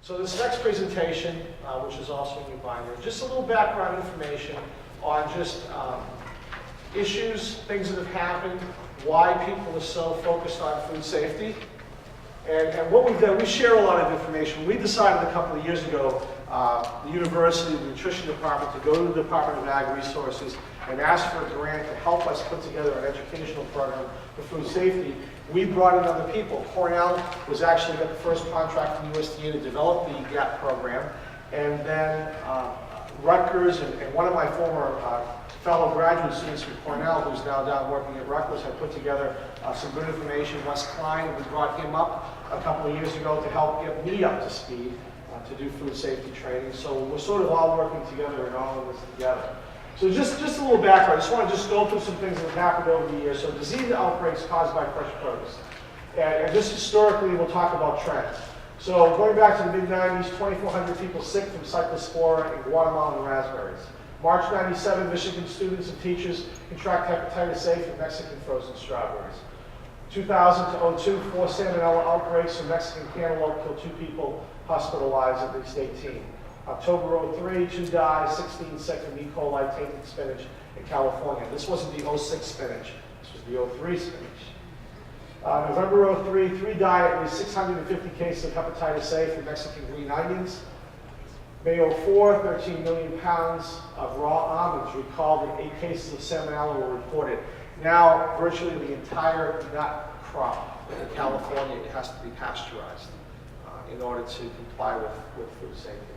So this next presentation, which is also in your binder, just a little background information on just issues, things that have happened, why people are so focused on food safety. And what we've done, we share a lot of information. We decided a couple of years ago, the university, the nutrition department, to go to the Department of Ag Resources and ask for a grant to help us put together an educational program for food safety. We brought in other people. Cornell was actually got the first contract from USDA to develop the GAP program. And then Rutgers and one of my former fellow graduate students from Cornell, who's now down working at Rutgers, had put together some good information. Wes Klein, we brought him up a couple of years ago to help get me up to speed to do food safety training. So we're sort of all working together and all of this together. So just a little background. I just want to just go through some things that have happened over the years. So disease outbreaks caused by fresh produce. And just historically, we'll talk about trends. So going back to the mid-90s, 2,400 people sick from cyclospora in Guatemalan raspberries. March 97, Michigan students and teachers contract hepatitis A from Mexican frozen strawberries. 2000 to 02, 4 salmonella outbreaks from Mexican cantaloupe killed 2 people, hospitalized, at least 18. October 03, 2 died, 16 sick from E. coli tainted spinach in California. This wasn't the 06 spinach, this was the 03 spinach. November 03, 3 died, at least 650 cases of hepatitis A from Mexican green onions. May 04, 13 million pounds of raw almonds recalled and 8 cases of salmonella were reported. Now, virtually the entire nut crop in California has to be pasteurized in order to comply with food safety.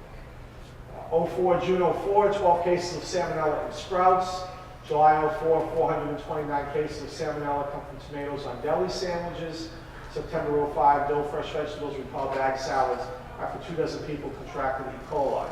04, June 04, 12 cases of salmonella in sprouts. July 04, 429 cases of salmonella come from tomatoes on deli sandwiches. September 05, Dill Fresh Vegetables recalled bag salads after 2 dozen people contracted E. coli.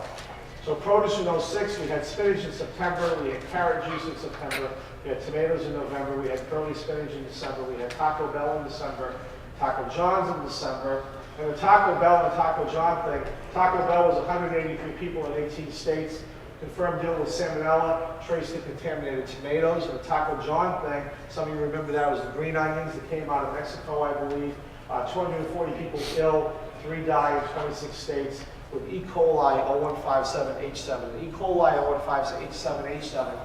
So produce in 06, we had spinach in September, we had carrot juice in September, we had tomatoes in November, we had curly spinach in December, we had Taco Bell in December, Taco John's in December. And the Taco Bell and Taco John thing, Taco Bell was 183 people in 18 states, confirmed deal with salmonella, traced to contaminated tomatoes. And the Taco John thing, some of you remember that was the green onions that came out of Mexico, I believe. 240 people ill, 3 died in 26 states with E. coli 0157H7. The E. coli 0157H7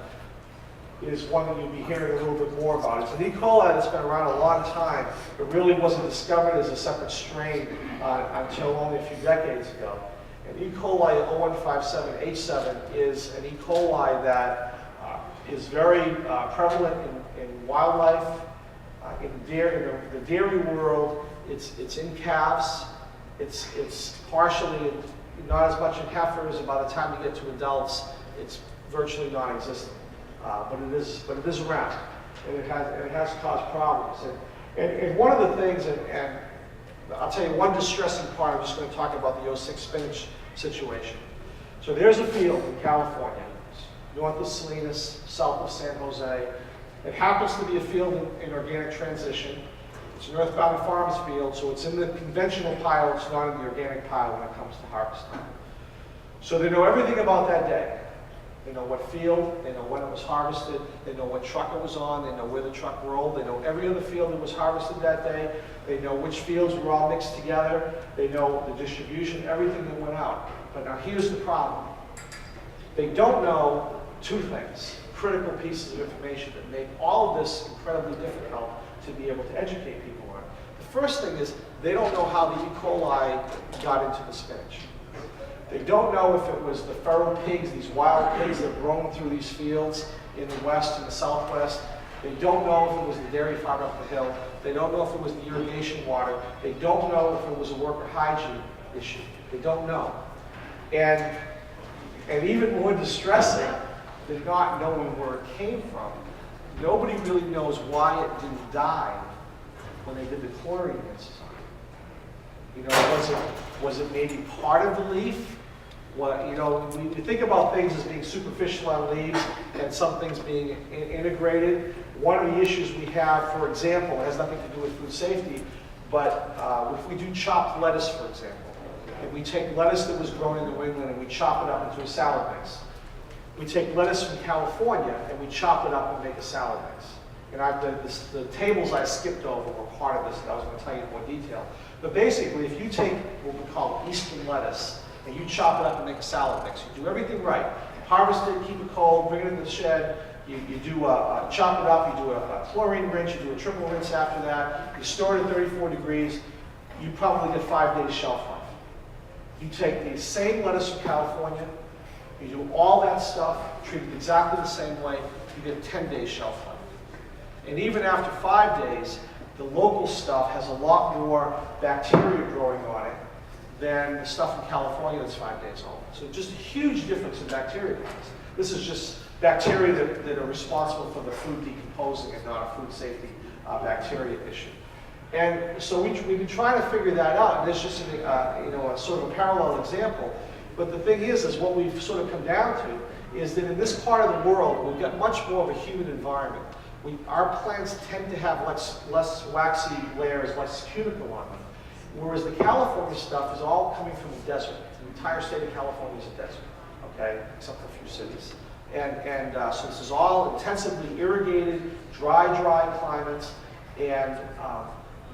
is one that you'll be hearing a little bit more about. It's an E. coli that's been around a long time. It really wasn't discovered as a separate strain until only a few decades ago. And E. coli 0157H7 is an E. coli that is very prevalent in wildlife, in the dairy world. It's in calves. It's partially, not as much in heifers, and by the time you get to adults, it's virtually non-existent. But it is around, and it has caused problems. And one of the things, and I'll tell you one distressing part, I'm just going to talk about the 06 spinach situation. So there's a field in California, north of Salinas, south of San Jose. It happens to be a field in organic transition. It's an earthbound farms field, so it's in the conventional pile, it's not in the organic pile when it comes to harvest time. So they know everything about that day. They know what field, they know when it was harvested, they know what truck it was on, they know where the truck rolled, they know every other field that was harvested that day, they know which fields were all mixed together, they know the distribution, everything that went out. But now here's the problem. They don't know 2 things, critical pieces of information that make all of this incredibly difficult to be able to educate people on. The first thing is they don't know how the E. coli got into the spinach. They don't know if it was the feral pigs, these wild pigs that roam through these fields in the west and the southwest. They don't know if it was the dairy farm up the hill. They don't know if it was the irrigation water. They don't know if it was a worker hygiene issue. They don't know. And even more distressing than not knowing where it came from, nobody really knows why it didn't die when they did the chlorine rinses on it. You know, was it maybe part of the leaf? Well, you know, we think about things as being superficial on leaves and some things being integrated. One of the issues we have, for example, has nothing to do with food safety, but if we do chopped lettuce, for example, if we take lettuce that was grown in New England and we chop it up into a salad mix, we take lettuce from California and we chop it up and make a salad mix. And the tables I skipped over were part of this that I was going to tell you in more detail. But basically, if you take what we call Eastern lettuce, and you chop it up and make a salad mix, you do everything right. Harvest it, keep it cold, bring it into the shed, you chop it up, you do a chlorine rinse, you do a triple rinse after that, you store it at 34 degrees, you probably get 5 days shelf life. You take the same lettuce from California, you do all that stuff, treat it exactly the same way, you get 10 days shelf life. And even after 5 days, the local stuff has a lot more bacteria growing on it than the stuff in California that's 5 days old. So just a huge difference in bacteria levels. This is just bacteria that are responsible for the food decomposing and not a food safety bacteria issue. And so we've been trying to figure that out. And this is just a sort of a parallel example. But the thing is what we've sort of come down to is that in this part of the world, we've got much more of a humid environment. Our plants tend to have less waxy layers, less cuticle on them. Whereas the California stuff is all coming from the desert. The entire state of California is a desert, okay, except for a few cities. And so this is all intensively irrigated, dry climates, and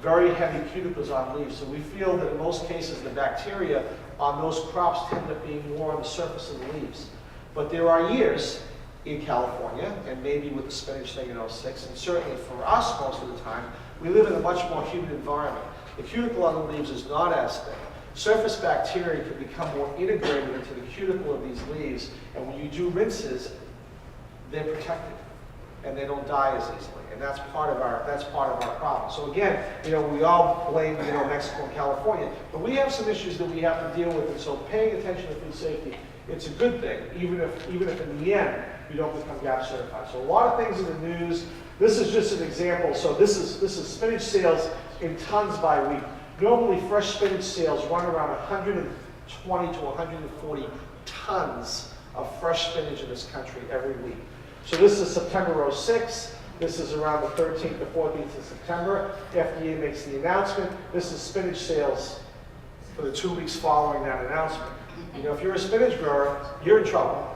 very heavy cuticles on leaves. So we feel that in most cases the bacteria on those crops tend up being more on the surface of the leaves. But there are years in California, and maybe with the spinach thing in '06, and certainly for us most of the time, we live in a much more humid environment. The cuticle on the leaves is not as thick. Surface bacteria can become more integrated into the cuticle of these leaves, and when you do rinses, they're protected, and they don't die as easily. And that's part of our problem. So again, we all blame Mexico and California, but we have some issues that we have to deal with, and so paying attention to food safety, it's a good thing, even if in the end you don't become GAP certified. So a lot of things in the news. This is just an example. So this is spinach sales in tons by week. Normally, fresh spinach sales run around 120 to 140 tons of fresh spinach in this country every week. So this is September '06. This is around the 13th to 14th of September. FDA makes the announcement. This is spinach sales for the 2 weeks following that announcement. If you're a spinach grower, you're in trouble.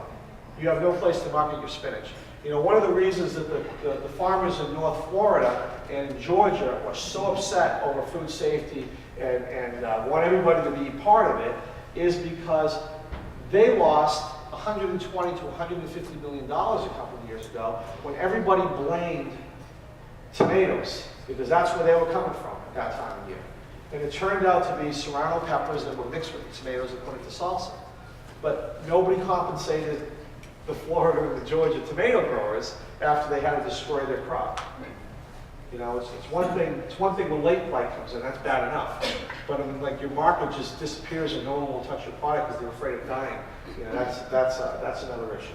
You have no place to market your spinach. One of the reasons that the farmers in North Florida and in Georgia are so upset over food safety and want everybody to be part of it is because they lost $120 to $150 million a couple of years ago when everybody blamed tomatoes, because that's where they were coming from at that time of year. And it turned out to be serrano peppers that were mixed with the tomatoes and put into salsa. But nobody compensated the Florida and the Georgia tomato growers after they had to destroy their crop. It's one thing when late blight comes in, that's bad enough. But I mean, like, your market just disappears and no one will touch your product because they're afraid of dying. That's another issue.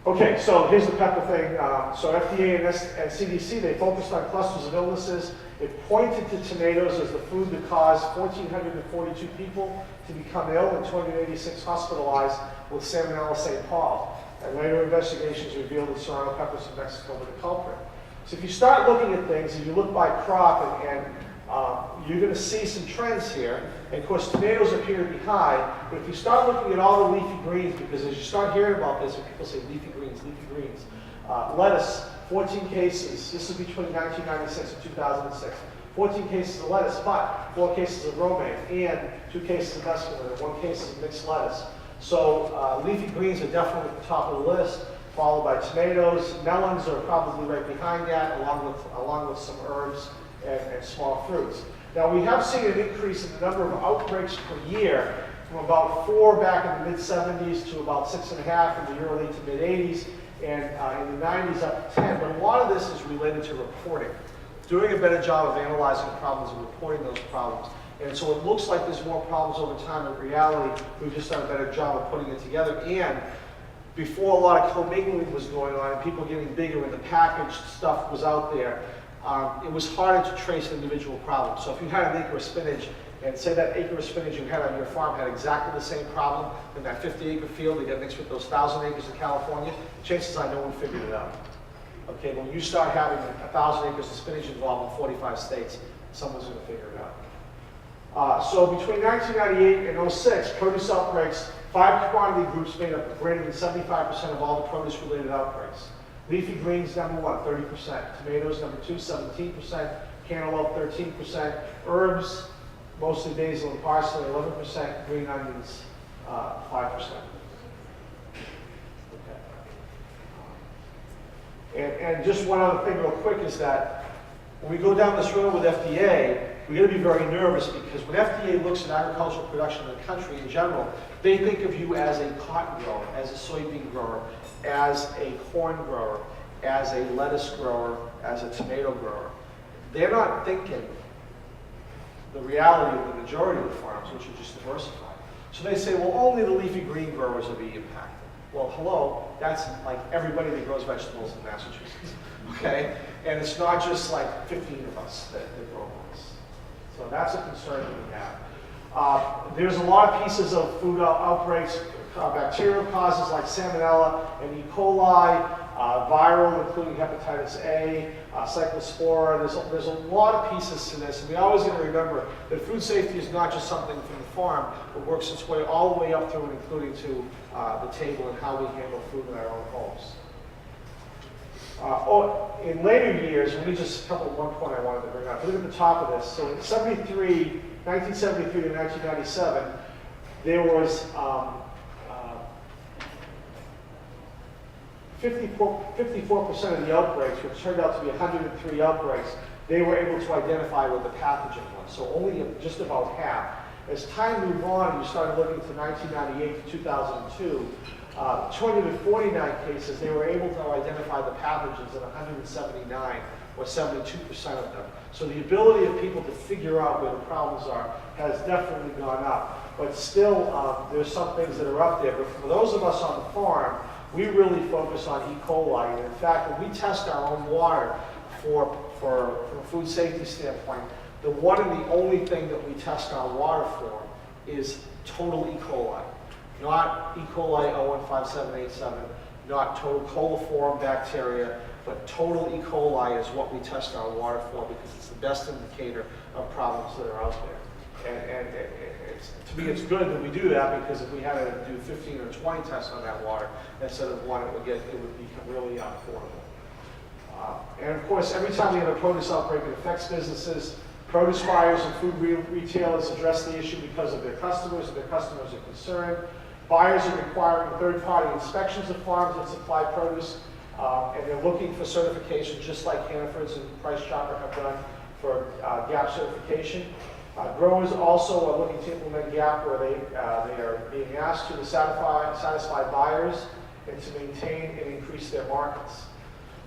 Okay, so here's the pepper thing. So FDA and CDC, they focused on clusters of illnesses. It pointed to tomatoes as the food that caused 1,442 people to become ill and 286 hospitalized with Salmonella St. Paul. And later investigations revealed that serrano peppers in Mexico were the culprit. So if you start looking at things, and you look by crop, and you're going to see some trends here. And of course, tomatoes appear to be high, but if you start looking at all the leafy greens, because as you start hearing about this, when people say leafy greens, lettuce, 14 cases. This is between 1996 and 2006. 14 cases of lettuce, but 4 cases of romaine, and 2 cases of mesclun, and 1 case of mixed lettuce. So leafy greens are definitely at the top of the list, followed by tomatoes. Melons are probably right behind that, along with some herbs and small fruits. Now, we have seen an increase in the number of outbreaks per year from about 4 back in the mid-70s to about 6.5 in the early to mid-80s, and in the 90s up to 10. But a lot of this is related to reporting, doing a better job of analyzing problems and reporting those problems. And so it looks like there's more problems over time. In reality, we've just done a better job of putting it together. And before a lot of commingling was going on and people getting bigger and the packaged stuff was out there, it was harder to trace individual problems. So if you had an acre of spinach, and say that acre of spinach you had on your farm had exactly the same problem in that 50-acre field that got mixed with those 1,000 acres in California, chances are no one figured it out. Okay, when you start having 1,000 acres of spinach involved in 45 states, someone's going to figure it out. So between 1998 and '06, produce outbreaks, 5 commodity groups made up greater than 75% of all the produce-related outbreaks. Leafy greens, number 1, 30%. Tomatoes, number 2, 17%. Cantaloupe, 13%. Herbs, mostly basil and parsley, 11%, green onions, 5%. And just one other thing real quick is that when we go down this road with FDA, we're going to be very nervous because when FDA looks at agricultural production in the country in general, they think of you as a cotton grower, as a soybean grower, as a corn grower, as a lettuce grower, as a tomato grower. They're not thinking the reality of the majority of the farms, which are just diversified. So they say, well, only the leafy green growers will be impacted. Well, hello, that's like everybody that grows vegetables in Massachusetts, okay? And it's not just like 15 of us that grow this. So that's a concern that we have. There's a lot of pieces of food outbreaks, bacterial causes like Salmonella and E. coli, viral, including hepatitis A, cyclospora. There's a lot of pieces to this, and we always got to remember that food safety is not just something from the farm, but works its way all the way up through and including to the table and how we handle food in our own homes. In later years, one point I wanted to bring up. Look at the top of this. So in 1973 to 1997, there was 54% of the outbreaks, which turned out to be 103 outbreaks, they were able to identify what the pathogen was. So only just about half. As time moved on, you started looking to 1998 to 2002, 249 cases, they were able to identify the pathogens in 179, or 72% of them. So the ability of people to figure out where the problems are has definitely gone up. But still, there's some things that are up there. But for those of us on the farm, we really focus on E. coli. And in fact, when we test our own water from a food safety standpoint, the one and the only thing that we test our water for is total E. coli. Not E. coli 015787, not total coliform bacteria, but total E. coli is what we test our water for because it's the best indicator of problems that are out there. And to me, it's good that we do that because if we had to do 15 or 20 tests on that water instead of one, it would become really unaffordable. And of course, every time we have a produce outbreak, it affects businesses. Produce buyers and food retailers address the issue because of their customers, and their customers are concerned. Buyers are requiring third-party inspections of farms that supply produce, and they're looking for certification, just like Hannaford's and Price Chopper have done for GAP certification. Growers also are looking to implement GAP where they are being asked to satisfy buyers and to maintain and increase their markets.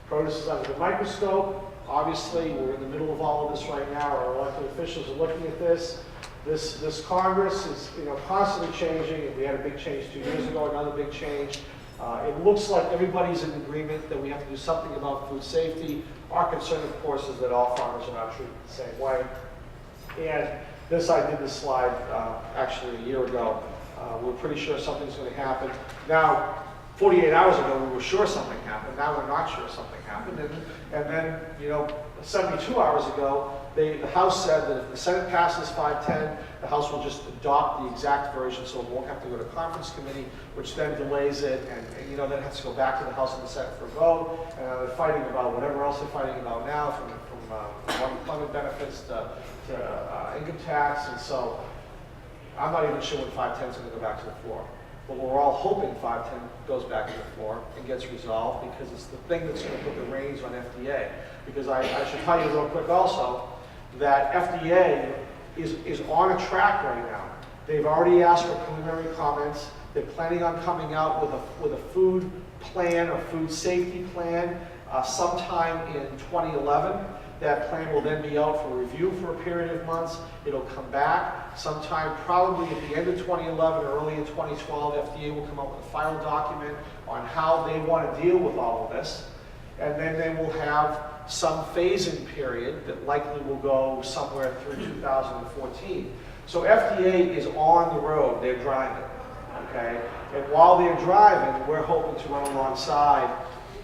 Produce is under the microscope. Obviously, we're in the middle of all of this right now. Our elected officials are looking at this. This Congress is constantly changing. We had a big change 2 years ago, another big change. It looks like everybody's in agreement that we have to do something about food safety. Our concern, of course, is that all farmers are not treated the same way. And I did this slide actually a year ago. We're pretty sure something's going to happen. Now, 48 hours ago, we were sure something happened. Now we're not sure something happened. And then, 72 hours ago, the House said that if the Senate passes 510, the House will just adopt the exact version, so it won't have to go to conference committee, which then delays it, and then it has to go back to the House and the Senate for a vote. And they're fighting about whatever else they're fighting about now, from unemployment benefits to income tax, and so I'm not even sure when 510 is going to go back to the floor. But we're all hoping 510 goes back to the floor and gets resolved because it's the thing that's going to put the reins on FDA. Because I should tell you real quick also that FDA is on a track right now. They've already asked for preliminary comments. They're planning on coming out with a food plan or food safety plan sometime in 2011. That plan will then be out for review for a period of months. It'll come back sometime probably at the end of 2011 or early in 2012. FDA will come up with a final document on how they want to deal with all of this. And then they will have some phasing period that likely will go somewhere through 2014. So FDA is on the road. They're driving, okay? And while they're driving, we're hoping to run alongside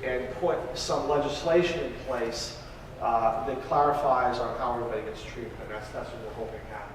and put some legislation in place that clarifies on how everybody gets treated, and that's what we're hoping happens.